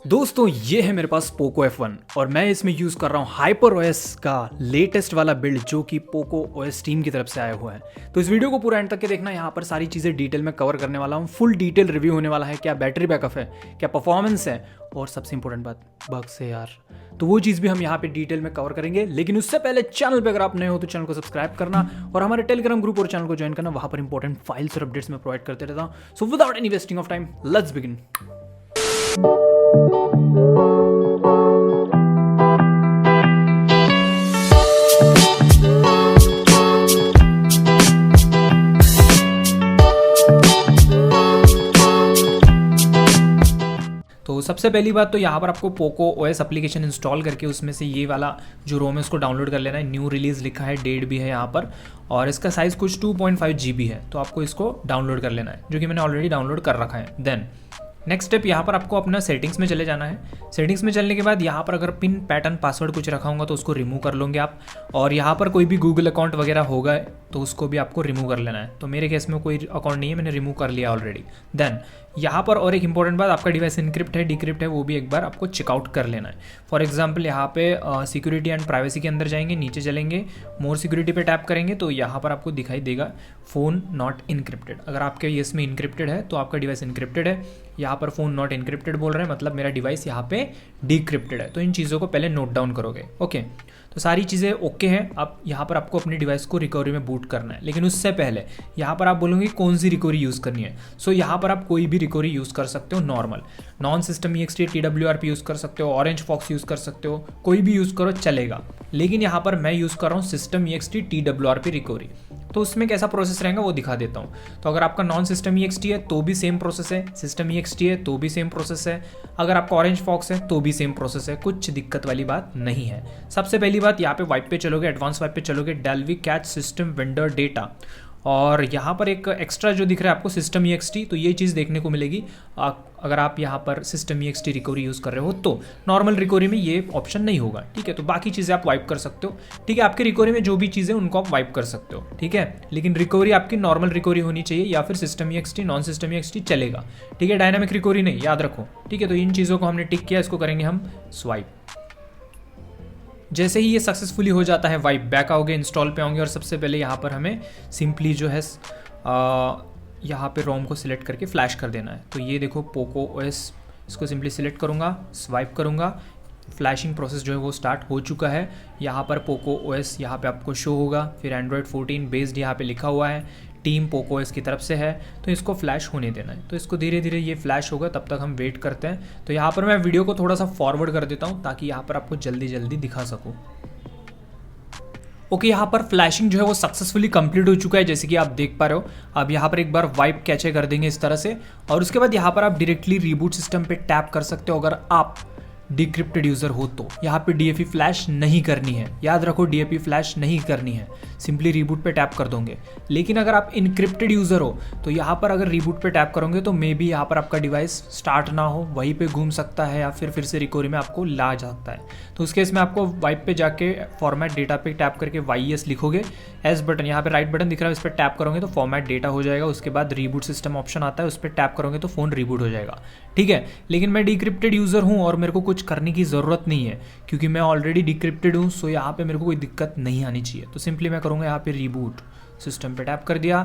दोस्तों ये है मेरे पास पोको F1 और मैं इसमें यूज़ कर रहा हूँ HyperOS का लेटेस्ट वाला बिल्ड जो कि पोको OS टीम की तरफ से आया हुआ है। तो इस वीडियो को पूरा एंड तक के देखना, यहाँ पर सारी चीज़ें डिटेल में कवर करने वाला हूँ। फुल डिटेल रिव्यू होने वाला है, क्या बैटरी बैकअप है, क्या परफॉर्मेंस है और सबसे इंपॉर्टेंट बात बग्स है यार। तो वो चीज़ भी हम यहाँ पे डिटेल में कवर करेंगे, लेकिन उससे पहले चैनल पे अगर आप नए हो तो चैनल को सब्सक्राइब करना और हमारे टेलीग्राम ग्रुप और चैनल को ज्वाइन करना। वहाँ पर इंपॉर्टेंट फाइल्स और अपडेट्स में प्रोवाइड करते रहता हूँ। So without any wasting of time let's begin. तो सबसे पहली बात तो यहाँ पर आपको पोको OS एप्लीकेशन इंस्टॉल करके उसमें से ये वाला जो रोम है उसको डाउनलोड कर लेना है। न्यू रिलीज़ लिखा है, डेट भी है यहाँ पर, और इसका साइज़ कुछ 2.5 GB है। तो आपको इसको डाउनलोड कर लेना है, जो कि मैंने ऑलरेडी डाउनलोड कर रखा है। देन नेक्स्ट स्टेप, यहाँ पर आपको अपना सेटिंग्स में चले जाना है। सेटिंग्स में चलने के बाद यहाँ पर अगर पिन पैटर्न पासवर्ड कुछ रखा होगा तो उसको रिमूव कर लोगे आप, और यहाँ पर कोई भी गूगल अकाउंट वगैरह होगा तो उसको भी आपको रिमूव कर लेना है। तो मेरे केस में कोई अकाउंट नहीं है, मैंने रिमूव कर लिया ऑलरेडी। देन यहाँ पर और एक इंपॉर्टेंट बात, आपका डिवाइस इनक्रिप्ट है डिक्रिप्ट है वो भी एक बार आपको चेकआउट कर लेना है। फॉर एग्जाम्पल यहाँ पे सिक्योरिटी एंड प्राइवेसी के अंदर जाएंगे, नीचे चलेंगे, मोर सिक्योरिटी पे टैप करेंगे तो यहाँ पर आपको दिखाई देगा फ़ोन नॉट इनक्रिप्टेड। अगर आपके येस में इनक्रिप्टेड है तो आपका डिवाइस इनक्रिप्टेड है। यहाँ पर फ़ोन नॉट इनक्रिप्टेड बोल रहे हैं, मतलब मेरा डिवाइस यहाँ पे डिक्रिप्टेड है। तो इन चीज़ों को पहले नोट डाउन करोगे। ओके, तो सारी चीज़ें ओके हैं। अब यहाँ पर आपको अपनी डिवाइस को रिकवरी में बूट करना है, लेकिन उससे पहले यहाँ पर आप बोलोगे कौन सी रिकवरी यूज़ करनी है। सो यहाँ पर आप कोई भी रिकवरी यूज़ कर सकते हो, normal non system EXT TWRP use कर सकते हो, ऑरेंज फॉक्स यूज़ कर सकते हो, कोई भी यूज़ करो चलेगा। लेकिन यहाँ पर मैं यूज़ कर रहा हूँ सिस्टम EXT TWRP रिकवरी। तो उसमें कैसा प्रोसेस रहेगा वो दिखा देता हूँ। तो अगर आपका नॉन सिस्टम EXT है तो भी सेम प्रोसेस है, सिस्टम EXT है तो भी सेम प्रोसेस है, अगर आपका ऑरेंज फॉक्स है तो भी सेम प्रोसेस है, कुछ दिक्कत वाली बात नहीं है। सबसे पहली बात, यहाँ पे वाइप पे चलोगे, एडवांस वाइप पे चलोगे, डेल्वी कैच सिस्टम वेंडर डेटा, और यहाँ पर एक एक्स्ट्रा जो दिख रहा है आपको सिस्टम EXT, तो ये चीज़ देखने को मिलेगी। अगर आप यहाँ पर सिस्टम EXT रिकवरी यूज़ कर रहे हो तो नॉर्मल रिकवरी में ये ऑप्शन नहीं होगा, ठीक है। तो बाकी चीज़ें आप वाइप कर सकते हो, ठीक है। आपकी रिकवरी में जो भी चीज़ें उनको आप वाइप कर सकते हो, ठीक है। लेकिन रिकवरी आपकी नॉर्मल रिकवरी होनी चाहिए, या फिर system EXT non system EXT चलेगा, ठीक है। डायनामिक रिकवरी नहीं, याद रखो, ठीक है। तो इन चीज़ों को हमने टिक किया, इसको करेंगे हम स्वाइप। जैसे ही ये सक्सेसफुली हो जाता है, वाइप बैक आओगे, इंस्टॉल पे आओगे, और सबसे पहले यहाँ पर हमें सिंपली जो है यहाँ पे रोम को सिलेक्ट करके फ्लैश कर देना है। तो ये देखो पोको OS, इसको सिंपली सिलेक्ट करूँगा, स्वाइप करूँगा, फ्लैशिंग प्रोसेस जो है वो स्टार्ट हो चुका है। यहाँ पर पोको OS यहाँ पे आपको शो होगा, फिर एंड्रॉयड 14 बेस्ड यहाँ पे लिखा हुआ है, टीम पोको OS की तरफ से है, तो इसको फ्लैश होने देना है। तो इसको धीरे धीरे ये फ्लैश होगा, तब तक हम वेट करते हैं। तो यहाँ पर मैं वीडियो को थोड़ा सा फॉरवर्ड कर देता हूँ ताकि यहाँ पर आपको जल्दी जल्दी दिखा सकूँ। ओके, यहाँ पर फ्लैशिंग जो है वो सक्सेसफुली कंप्लीट हो चुका है, जैसे कि आप देख पा रहे हो। अब यहाँ पर एक बार वाइप कैचे कर देंगे इस तरह से, और उसके बाद यहाँ पर आप डायरेक्टली रिबूट सिस्टम पे टैप कर सकते हो। अगर आप डिक्रिप्टेड यूज़र हो तो यहाँ पे DFE फ्लैश नहीं करनी है, याद रखो DFE फ्लैश नहीं करनी है, सिंपली रिबूट पे टैप कर दोगे। लेकिन अगर आप इनक्रिप्टेड यूज़र हो तो यहाँ पर अगर रिबूट पे टैप करोगे तो मे बी यहाँ पर आपका डिवाइस स्टार्ट ना हो, वहीं पे घूम सकता है, या फिर से रिकवरी में आपको ला जाता है। तो उस केस में आपको वाइप पे जाके फॉर्मेट डेटा पे टैप करके YES लिखोगे, एस बटन यहाँ पे राइट बटन दिख रहा है, उस पर टैप करोगे तो फॉर्मेट डेटा हो जाएगा। उसके बाद रिबूट सिस्टम ऑप्शन आता है, उस पर टैप करोगे तो फ़ोन रिबूट हो जाएगा, ठीक है। लेकिन मैं डिक्रिप्टेड यूज़र हूँ और मेरे को कुछ करने की ज़रूरत नहीं है, क्योंकि मैं ऑलरेडी डिक्रिप्टेड हूँ। सो यहाँ पे मेरे को कोई दिक्कत नहीं आनी चाहिए। तो सिंपली मैं करूँगा यहाँ पे रिबूट सिस्टम पे टैप कर दिया।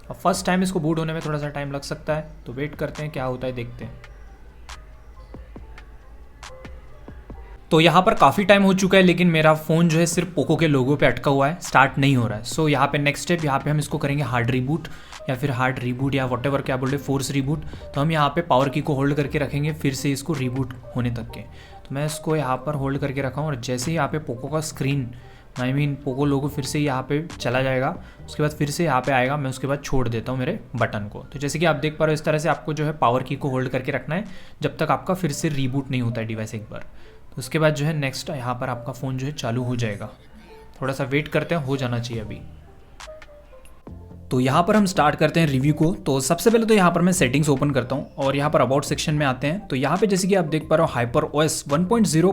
और फर्स्ट टाइम इसको बूट होने में थोड़ा सा टाइम लग सकता है, तो वेट करते हैं क्या होता है, देखते हैं। तो यहाँ पर काफ़ी टाइम हो चुका है, लेकिन मेरा फ़ोन जो है सिर्फ पोको के लोगो पे अटका हुआ है, स्टार्ट नहीं हो रहा है। सो यहाँ पे नेक्स्ट स्टेप, यहाँ पे हम इसको करेंगे हार्ड रिबूट, या फिर हार्ड रिबूट, या वॉटेवर क्या बोल रहे, फोर्स रिबूट। तो हम यहाँ पे पावर की को होल्ड करके रखेंगे फिर से इसको रिबूट होने तक के। तो मैं इसको यहाँ पर होल्ड करके रखा हूँ, और जैसे ही यहाँ पे पोको का स्क्रीन पोको लोगो फिर से यहाँ पे चला जाएगा, उसके बाद फिर से यहाँ पे आएगा, मैं उसके बाद छोड़ देता हूँ मेरे बटन को। तो जैसे कि आप देख पा रहे हो, इस तरह से आपको जो है पावर की को होल्ड करके रखना है जब तक आपका फिर से रिबूट नहीं होता है डिवाइस एक बार। तो उसके बाद जो है नेक्स्ट यहाँ पर आपका फ़ोन जो है चालू हो जाएगा। थोड़ा सा वेट करते हैं, हो जाना चाहिए अभी। तो यहाँ पर हम स्टार्ट करते हैं रिव्यू को। तो सबसे पहले तो यहाँ पर मैं सेटिंग्स ओपन करता हूँ और यहाँ पर अबाउट सेक्शन में आते हैं। तो यहाँ पे जैसे कि आप देख पा रहे हो HyperOS 1.0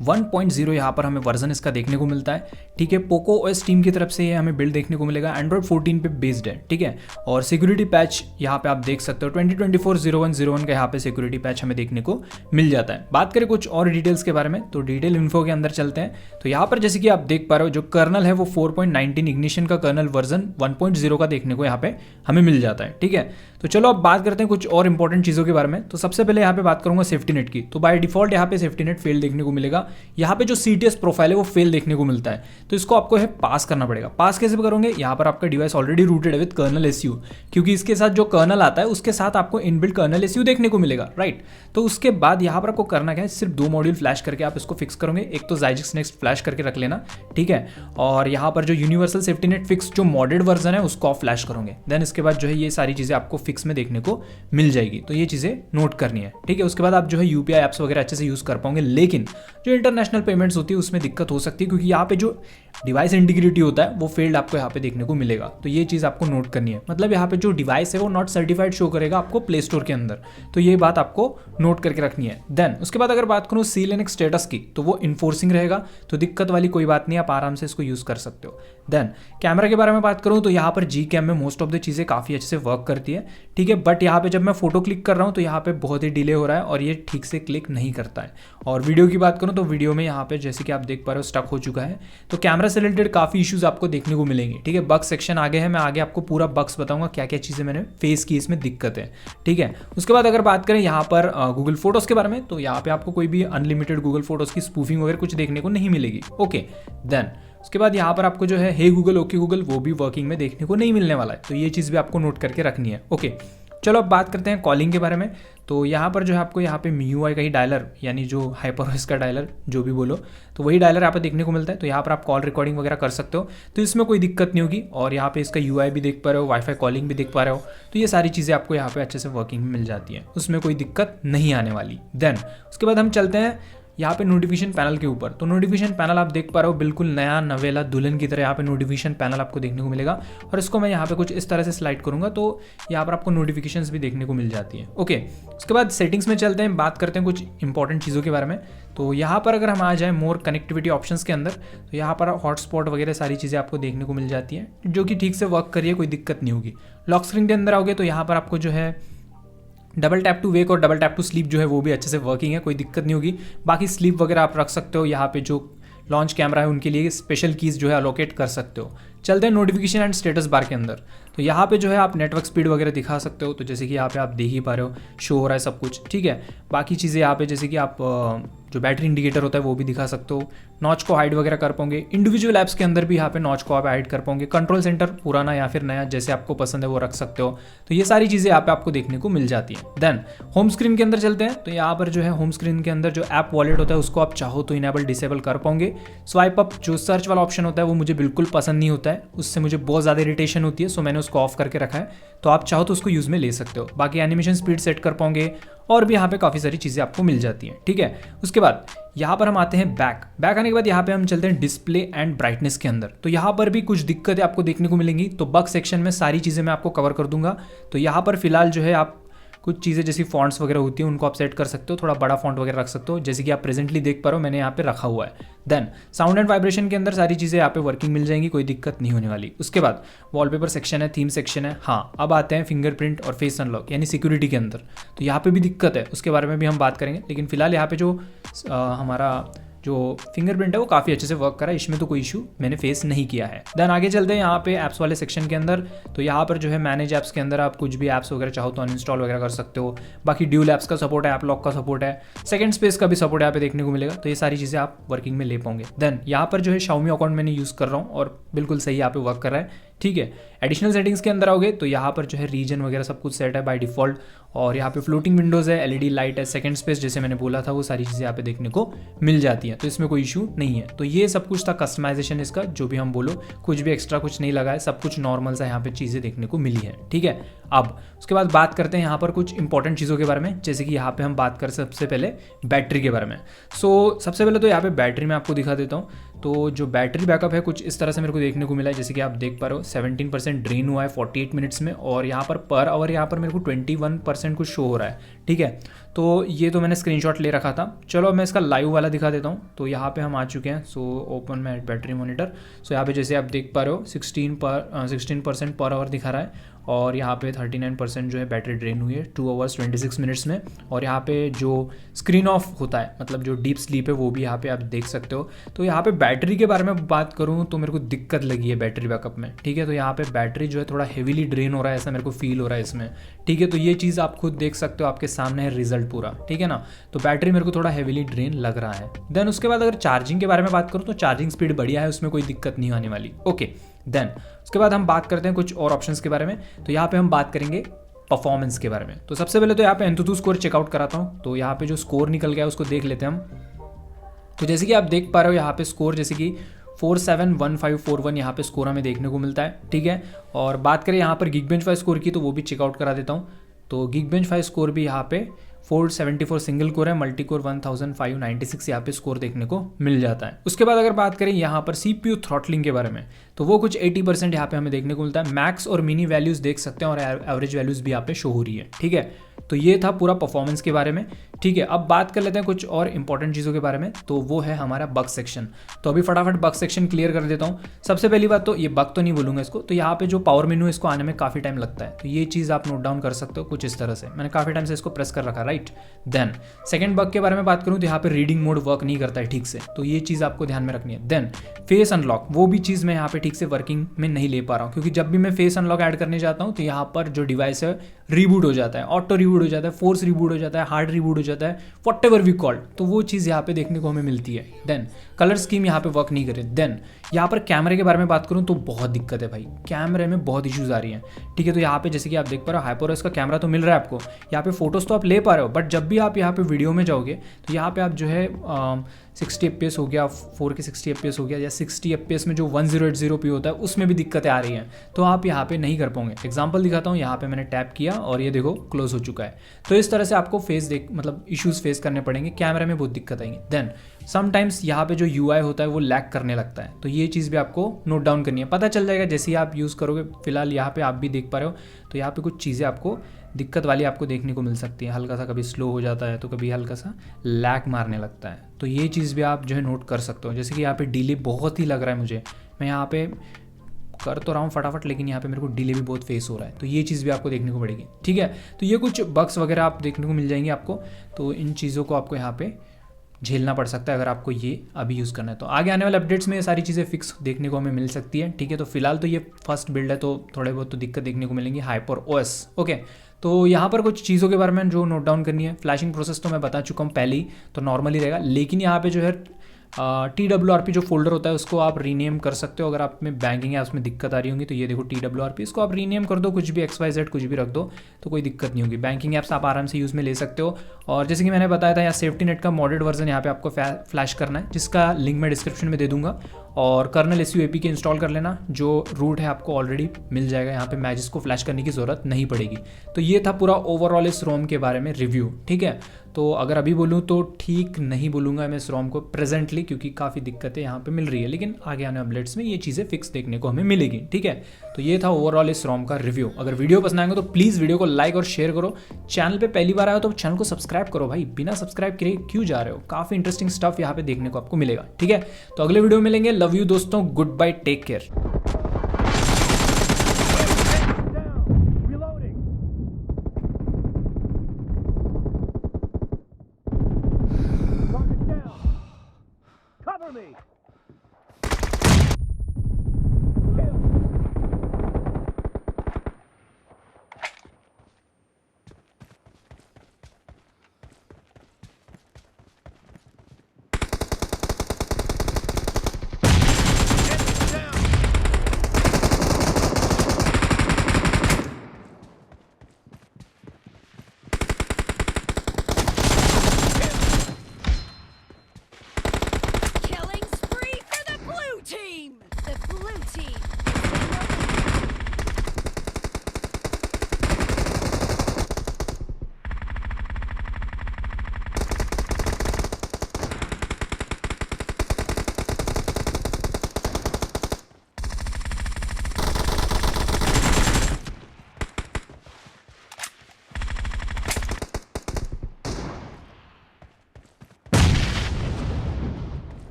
1.0 यहाँ पर हमें वर्जन इसका देखने को मिलता है, ठीक है। पोको OS टीम की तरफ से ये हमें बिल्ड देखने को मिलेगा, एंड्रॉइड 14 पे बेस्ड है, ठीक है। और सिक्योरिटी पैच यहाँ पे आप देख सकते हो 2024-01/01 का यहाँ पे सिक्योरिटी पैच हमें देखने को मिल जाता है। बात करें कुछ और डिटेल्स के बारे में, तो डिटेल इन्फो के अंदर चलते हैं। तो यहाँ पर जैसे कि आप देख पा रहे हो, जो कर्नल है वो 4.19 इग्निशन का कर्नल वर्जन 1.0 का देखने को यहाँ पे हमें मिल जाता है, ठीक है। तो चलो अब बात करते हैं कुछ और इंपॉर्टेंट चीज़ों के बारे में। तो सबसे पहले यहाँ पे बात करूंगा सेफ्टी नेट की। तो बाय डिफॉल्ट यहाँ पे सेफ्टी नेट फेल देखने को मिलेगा। यहाँ पे जो CTS प्रोफाइल है वो फेल देखने को मिलता है, तो इसको आपको है पास करना पड़ेगा। पास कैसे करोगे, यहाँ पर आपका डिवाइस ऑलरेडी रूटेड है विद कर्नल SU, क्योंकि इसके साथ जो कर्नल आता है उसके साथ आपको इनबिल्ट कर्नल SU देखने को मिलेगा, राइट। तो उसके बाद यहाँ पर आपको करना क्या है, सिर्फ 2 मॉड्यूल फ्लैश करके आप इसको फिक्स करोगे। एक तो Zygix नेक्स्ट फ्लैश करके रख लेना, ठीक है। और यहाँ पर जो यूनिवर्सल सेफ्टी नेट फिक्स जो मॉडेड वर्जन है उसको आप फ्लैश करोगे। देन इसके बाद जो है ये सारी चीज़ें आपको फिक्स में देखने को मिल जाएगी। तो ये चीज़ें नोट करनी है, ठीक है। उसके बाद आप जो है UPI ऐप्स वगैरह अच्छे से यूज़ कर पाओगे, लेकिन जो इंटरनेशनल पेमेंट्स होती है उसमें दिक्कत हो सकती है, क्योंकि यहाँ पे जो डिवाइस इंटीग्रिटी होता है वो फेल्ड आपको यहाँ पे देखने को मिलेगा। तो ये चीज़ आपको नोट करनी है, मतलब यहाँ पे जो डिवाइस है वो नॉट सर्टिफाइड शो करेगा आपको प्ले स्टोर के अंदर। तो ये बात आपको नोट करके रखनी है। देन उसके बाद अगर बात करूँ CLNX स्टेटस की, तो वो इन्फोर्सिंग रहेगा, तो दिक्कत वाली कोई बात नहीं, आप आराम से इसको यूज़ कर सकते हो। देन कैमरा के बारे में बात करूँ तो यहाँ पर Gcam में मोस्ट ऑफ द चीज़ें काफ़ी अच्छे से वर्क करती है, ठीक है। बट यहाँ पे जब मैं फोटो क्लिक कर रहा हूँ तो यहाँ पे बहुत ही डिले हो रहा है और ये ठीक से क्लिक नहीं करता है। और वीडियो की बात करूँ तो वीडियो में यहाँ पे जैसे कि आप देख पा रहे हो स्टक हो चुका है। तो कैमरा से रिलेटेड काफ़ी इश्यूज आपको देखने को मिलेंगे, ठीक है। बग सेक्शन आगे है, मैं आगे आपको पूरा बग्स बताऊंगा, क्या क्या चीज़ें मैंने फेस की, इसमें दिक्कत है, ठीक है। उसके बाद अगर बात करें यहाँ पर गूगल फोटोज़ के बारे में, तो यहाँ पे आपको कोई भी अनलिमिटेड गूगल फोटोज़ की स्पूफिंग वगैरह कुछ देखने को नहीं मिलेगी, ओके। देन उसके बाद यहाँ पर आपको जो है हे गूगल ओके गूगल वो भी वर्किंग में देखने को नहीं मिलने वाला है, तो ये चीज़ भी आपको नोट करके रखनी है, ओके। चलो अब बात करते हैं कॉलिंग के बारे में। तो यहाँ पर जो है आपको यहाँ पे MIUI का ही डायलर, यानी जो HyperOS का डायलर जो भी बोलो, तो वही डायलर यहाँ पे देखने को मिलता है। तो यहाँ पर आप कॉल रिकॉर्डिंग वगैरह कर सकते हो, तो इसमें कोई दिक्कत नहीं होगी। और यहाँ पे इसका UI भी देख पा रहे हो, वाईफाई कॉलिंग भी देख पा रहे हो, तो ये सारी चीज़ें आपको यहाँ पे अच्छे से वर्किंग में मिल जाती है, उसमें कोई दिक्कत नहीं आने वाली। देन उसके बाद हम चलते हैं यहाँ पे नोटिफिकेशन पैनल के ऊपर। तो नोटिफिकेशन पैनल आप देख पा रहे हो, बिल्कुल नया नवेला दुल्हन की तरह यहाँ पे नोटिफिकेशन पैनल आपको देखने को मिलेगा। और इसको मैं यहाँ पे कुछ इस तरह से स्लाइड करूँगा तो यहाँ पर आपको नोटिफिकेशंस भी देखने को मिल जाती है, ओके। उसके बाद सेटिंग्स में चलते हैं, बात करते हैं कुछ इंपॉर्टेंट चीज़ों के बारे में। तो यहाँ पर अगर हम आ जाए मोर कनेक्टिविटी ऑप्शंस के अंदर, तो यहाँ पर हॉटस्पॉट वगैरह सारी चीज़ें आपको देखने को मिल जाती है, जो कि ठीक से वर्क करिए, कोई दिक्कत नहीं होगी। लॉक स्क्रीन के अंदर आओगे तो यहाँ पर आपको जो है डबल टैप टू वेक और डबल टैप टू स्लीप जो है वो भी अच्छे से वर्किंग है, कोई दिक्कत नहीं होगी। बाकी स्लीप वगैरह आप रख सकते हो, यहाँ पे जो लॉन्च कैमरा है उनके लिए स्पेशल कीज़ जो है अलोकेट कर सकते हो। चलते हैं नोटिफिकेशन एंड स्टेटस बार के अंदर। तो यहाँ पे जो है आप नेटवर्क स्पीड वगैरह दिखा सकते हो, तो जैसे कि यहाँ पे आप देख ही पा रहे हो, शो हो रहा है सब कुछ, ठीक है। बाकी चीज़ें यहाँ पे जैसे कि आप जो बैटरी इंडिकेटर होता है वो भी दिखा सकते हो। नॉच को हाइड वगैरह कर पाओगे। इंडिविजुअल ऐप्स के अंदर भी यहाँ पे नॉच को आप हाइड कर पाओगे। कंट्रोल सेंटर पुराना या फिर नया जैसे आपको पसंद है वो रख सकते हो। तो ये सारी चीज़ें यहाँ पे आपको देखने को मिल जाती हैं। देन होम स्क्रीन के अंदर चलते हैं। तो यहाँ पर जो है होम स्क्रीन के अंदर जो ऐप वॉलेट होता है उसको आप चाहो तो इनेबल डिसेबल कर पाओगे। स्वाइप अप जो सर्च वाला ऑप्शन होता है वो मुझे बिल्कुल पसंद नहीं होता है, उससे मुझे बहुत ज़्यादा इरिटेशन होती है, सो मैंने उसको ऑफ करके रखा है। तो आप चाहो तो उसको यूज़ में ले सकते हो। बाकी एनिमेशन स्पीड सेट कर पाओगे और भी यहाँ पे काफ़ी सारी चीज़ें आपको मिल जाती हैं, ठीक है। उसके बाद यहाँ पर हम आते हैं बैक आने के बाद यहाँ पे हम चलते हैं डिस्प्ले एंड ब्राइटनेस के अंदर। तो यहाँ पर भी कुछ दिक्कतें आपको देखने को मिलेंगी, तो बग सेक्शन में सारी चीज़ें मैं आपको कवर कर दूंगा। तो यहाँ पर फिलहाल जो है आप कुछ चीज़ें जैसी फॉन्ट्स वगैरह होती हैं उनको आप सेट कर सकते हो, थोड़ा बड़ा फॉन्ट वगैरह रख सकते हो, जैसे कि आप प्रेजेंटली देख पा रहे हो मैंने यहाँ पे रखा हुआ है। देन साउंड एंड वाइब्रेशन के अंदर सारी चीज़ें यहाँ पे वर्किंग मिल जाएंगी, कोई दिक्कत नहीं होने वाली। उसके बाद वॉलपेपर सेक्शन है, थीम सेक्शन है। हाँ, अब आते हैं फिंगरप्रिंट और फेस अनलॉक यानी सिक्योरिटी के अंदर। तो यहाँ पे भी दिक्कत है, उसके बारे में भी हम बात करेंगे, लेकिन फिलहाल यहाँ पे जो हमारा जो फिंगरप्रिंट है वो काफ़ी अच्छे से वर्क करा है, इसमें तो कोई इशू मैंने फेस नहीं किया है। देन आगे चलते हैं यहाँ पे ऐप्स वाले सेक्शन के अंदर। तो यहाँ पर जो है मैनेज ऐप्स के अंदर आप कुछ भी ऐप्स वगैरह चाहो तो अनइंस्टॉल वगैरह कर सकते हो। बाकी ड्यूल ऐप्स का सपोर्ट है, ऐप लॉक का सपोर्ट है, सेकंड स्पेस का भी सपोर्ट यहाँ पे देखने को मिलेगा। तो ये सारी चीज़ें आप वर्किंग में ले पाओगे। देन यहाँ पर जो है Xiaomi अकाउंट मैंने यूज़ कर रहा हूँ और बिल्कुल सही यहाँ पे वर्क कर रहा है, ठीक है। एडिशनल सेटिंग्स के अंदर आओगे तो यहाँ पर जो है रीजन वगैरह सब कुछ सेट है बाय डिफॉल्ट, और यहाँ पे फ्लोटिंग विंडोज़ है, LED लाइट है, सेकंड स्पेस जैसे मैंने बोला था वो सारी चीज़ें यहाँ पे देखने को मिल जाती हैं, तो इसमें कोई इशू नहीं है। तो ये सब कुछ था कस्टमाइजेशन इसका, जो भी हम बोलो कुछ भी एक्स्ट्रा कुछ नहीं लगा है, सब कुछ नॉर्मल सा यहाँ पे चीज़ें देखने को मिली है, ठीक है। अब उसके बाद बात करते हैं यहाँ पर कुछ इंपॉर्टेंट चीज़ों के बारे में, जैसे कि यहाँ पे हम बात कर सबसे पहले बैटरी के बारे में। सो सबसे पहले तो यहाँ पे बैटरी में आपको दिखा देता हूँ। तो जो बैटरी बैकअप है कुछ इस तरह से मेरे को देखने को मिला है, जैसे कि आप देख पा रहे हो 17% ड्रेन हुआ है 48 मिनट्स में, और यहाँ पर आवर यहाँ पर मेरे को 21% कुछ शो हो रहा है। ठीक है, तो ये तो मैंने स्क्रीनशॉट ले रखा था। चलो मैं इसका लाइव वाला दिखा देता हूँ। तो यहाँ पे हम आ चुके हैं। So open my battery monitor. So यहाँ पे जैसे आप देख पा रहे हो 16% पर आवर दिखा रहा है, और यहाँ पे 39% जो है बैटरी ड्रेन हुई है 2 आवर्स 26 मिनट्स में। और यहाँ पे जो स्क्रीन ऑफ होता है, मतलब जो डीप स्लीप है, वो भी यहाँ पे आप देख सकते हो। तो यहाँ पे बैटरी के बारे में बात करूँ तो मेरे को दिक्कत लगी है बैटरी बैकअप में। ठीक है, तो यहाँ पे बैटरी जो है थोड़ा हेवीली ड्रेन हो रहा है, ऐसा मेरे को फील हो रहा है इसमें। ठीक है, तो ये चीज़ आप खुद देख सकते हो, आपके सामने है रिजल्ट पूरा। ठीक है ना, तो बैटरी मेरे को थोड़ा हेवीली ड्रेन लग रहा है। देन उसके बाद अगर चार्जिंग के बारे में बात करूँ तो चार्जिंग स्पीड बढ़िया है, उसमें कोई दिक्कत नहीं आने वाली। ओके, देन उसके बाद हम बात करते हैं कुछ और ऑप्शंस के बारे में। तो यहाँ पे हम बात करेंगे परफॉर्मेंस के बारे में। तो सबसे पहले तो यहाँ पे एंथुतु स्कोर चेकआउट कराता हूँ। तो यहाँ पे जो स्कोर निकल गया है उसको देख लेते हैं हम। तो जैसे कि आप देख पा रहे हो यहाँ पे स्कोर जैसे कि 471541 यहाँ पे स्कोर हमें देखने को मिलता है। ठीक है, और बात करें यहाँ पर Geekbench 5 स्कोर की, तो वो भी चेकआउट करा देता हूँ। तो Geekbench 5 स्कोर भी यहाँ पे 474 सिंगल कोर है, मल्टी कोर 1596 यहाँ पे स्कोर देखने को मिल जाता है। उसके बाद अगर बात करें यहाँ पर CPU थ्रॉटलिंग के बारे में, तो वो कुछ 80% यहाँ पे हमें देखने को मिलता है। मैक्स और मिनी वैल्यूज देख सकते हैं, और एवरेज वैल्यूज भी यहाँ पे शो हो रही है। ठीक है, तो ये था पूरा परफॉर्मेंस के बारे में। ठीक है, अब बात कर लेते हैं कुछ और इंपॉर्टेंट चीज़ों के बारे में। तो वो है हमारा बग सेक्शन। तो अभी फटाफट बग सेक्शन क्लियर कर देता हूँ। सबसे पहली बात तो ये बग तो नहीं बोलूँगा इसको, तो यहाँ पे जो पावर मेनू है इसको आने में काफ़ी टाइम लगता है। तो ये चीज़ आप नोट डाउन कर सकते हो कुछ इस तरह से। मैंने काफ़ी टाइम से इसको प्रेस कर रखा, राइट। देन सेकंड बग के बारे में बात करूँ तो यहाँ पे रीडिंग मोड वर्क नहीं करता है ठीक से, तो ये चीज़ आपको ध्यान में रखनी है। देन फेस अनलॉक, वो भी चीज़ मैं यहाँ पे ठीक से वर्किंग में नहीं ले पा रहा हूँ, क्योंकि जब भी मैं फेस अनलॉक ऐड करने जाता हूँ तो यहाँ पर जो डिवाइस है रीबूट हो जाता है, ऑटो रीबूट हो जाता है, फोर्स रीबूट हो जाता है, हार्ड रीबूट हो जाता है, वट एवर वी कॉल्ड। तो वो चीज़ यहाँ पे देखने को हमें मिलती है। देन कलर स्कीम यहाँ पे वर्क नहीं करे। देन यहाँ पर कैमरे के बारे में बात करूँ तो बहुत दिक्कत है भाई, कैमरे में बहुत इश्यूज आ रही हैं। ठीक है, तो यहाँ पे जैसे कि आप देख पा रहे हो हाइपरओएस का कैमरा तो मिल रहा है आपको, यहाँ पे फोटोज तो आप ले पा रहे हो, बट जब भी आप यहाँ पे वीडियो में जाओगे तो यहाँ पे आप जो है 60 FPS हो गया, 4K 60 FPS हो गया, या 60 FPS में जो 1080p होता है उसमें भी दिक्कतें आ रही हैं, तो आप यहाँ पे नहीं कर पाओगे। एग्जांपल दिखाता हूँ, यहाँ पे मैंने टैप किया और ये देखो क्लोज हो चुका है। तो इस तरह से आपको मतलब इश्यूज फेस करने पड़ेंगे, कैमरे में बहुत दिक्कत आएंगी। देन समटाइम्स यहाँ पे जो UI होता है वो लैग करने लगता है, तो ये चीज़ भी आपको नोट डाउन करनी है, पता चल जाएगा जैसे ही आप यूज़ करोगे। फिलहाल यहाँ पे आप भी देख पा रहे हो, तो यहाँ पे कुछ चीज़ें आपको दिक्कत वाली आपको देखने को मिल सकती है। हल्का सा कभी स्लो हो जाता है, तो कभी हल्का सा लैग मारने लगता है, तो ये चीज़ भी आप जो है नोट कर सकते हो। जैसे कि यहाँ पे डिले बहुत ही लग रहा है मुझे, मैं यहाँ पे कर तो रहा हूँ फटाफट, लेकिन यहाँ पे मेरे को डिले भी बहुत फेस हो रहा है, तो ये चीज़ भी आपको देखने को पड़ेगी। ठीक है, तो ये कुछ बग्स वगैरह आप देखने को मिल जाएंगे आपको, तो इन चीज़ों को आपको यहाँ पे झेलना पड़ सकता है अगर आपको ये अभी यूज़ करना है। तो आगे आने वाले अपडेट्स में ये सारी चीज़ें फिक्स देखने को हमें मिल सकती है। ठीक है, तो फिलहाल तो ये फर्स्ट बिल्ड है, तो थोड़े बहुत तो दिक्कत देखने को मिलेंगी HyperOS। ओके, तो यहाँ पर कुछ चीज़ों के बारे में जो नोट डाउन करनी है, फ्लैशिंग प्रोसेस तो मैं बता चुका हूँ पहले ही, तो नॉर्मली रहेगा। लेकिन यहाँ पे जो है TWRP जो फोल्डर होता है उसको आप रीनेम कर सकते हो। अगर आप में बैंकिंग है उसमें दिक्कत आ रही होगी, तो ये देखो TWRP, इसको आप रीनेम कर दो, कुछ भी XYZ कुछ भी रख दो, तो कोई दिक्कत नहीं होगी। बैंकिंग ऐप्स आप आराम से यूज़ में ले सकते हो। और जैसे कि मैंने बताया था, यहाँ सेफ्टी नेट का मॉडेड वर्जन यहाँ पे आपको फ्लैश करना है, जिसका लिंक मैं डिस्क्रिप्शन में दे दूंगा। और कर्नल SU APK इंस्टॉल कर लेना, जो रूट है आपको ऑलरेडी मिल जाएगा, यहाँ पे मैजिस को फ्लैश करने की ज़रूरत नहीं पड़ेगी। तो ये था पूरा ओवरऑल इस रोम के बारे में रिव्यू। ठीक है, तो अगर अभी बोलूँ तो ठीक नहीं बोलूँगा मैं इस रोम को प्रेजेंटली, क्योंकि काफ़ी दिक्कतें यहाँ पे मिल रही है, लेकिन आगे आने अपडेट्स में ये चीज़ें फिक्स देखने को हमें मिलेगी। ठीक है, तो ये था ओवरऑल इस रोम का रिव्यू। अगर वीडियो पसंद आएगा तो प्लीज़ वीडियो को लाइक और शेयर करो। चैनल पे पहली बार आए तो चैनल को सब्सक्राइब करो भाई, बिना सब्सक्राइब किए क्यों जा रहे हो, काफ़ी इंटरेस्टिंग स्टफ यहाँ पे देखने को आपको मिलेगा। ठीक है, तो अगले वीडियो में मिलेंगे। लव यू दोस्तों, good bye, take care. Cover me!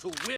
to win.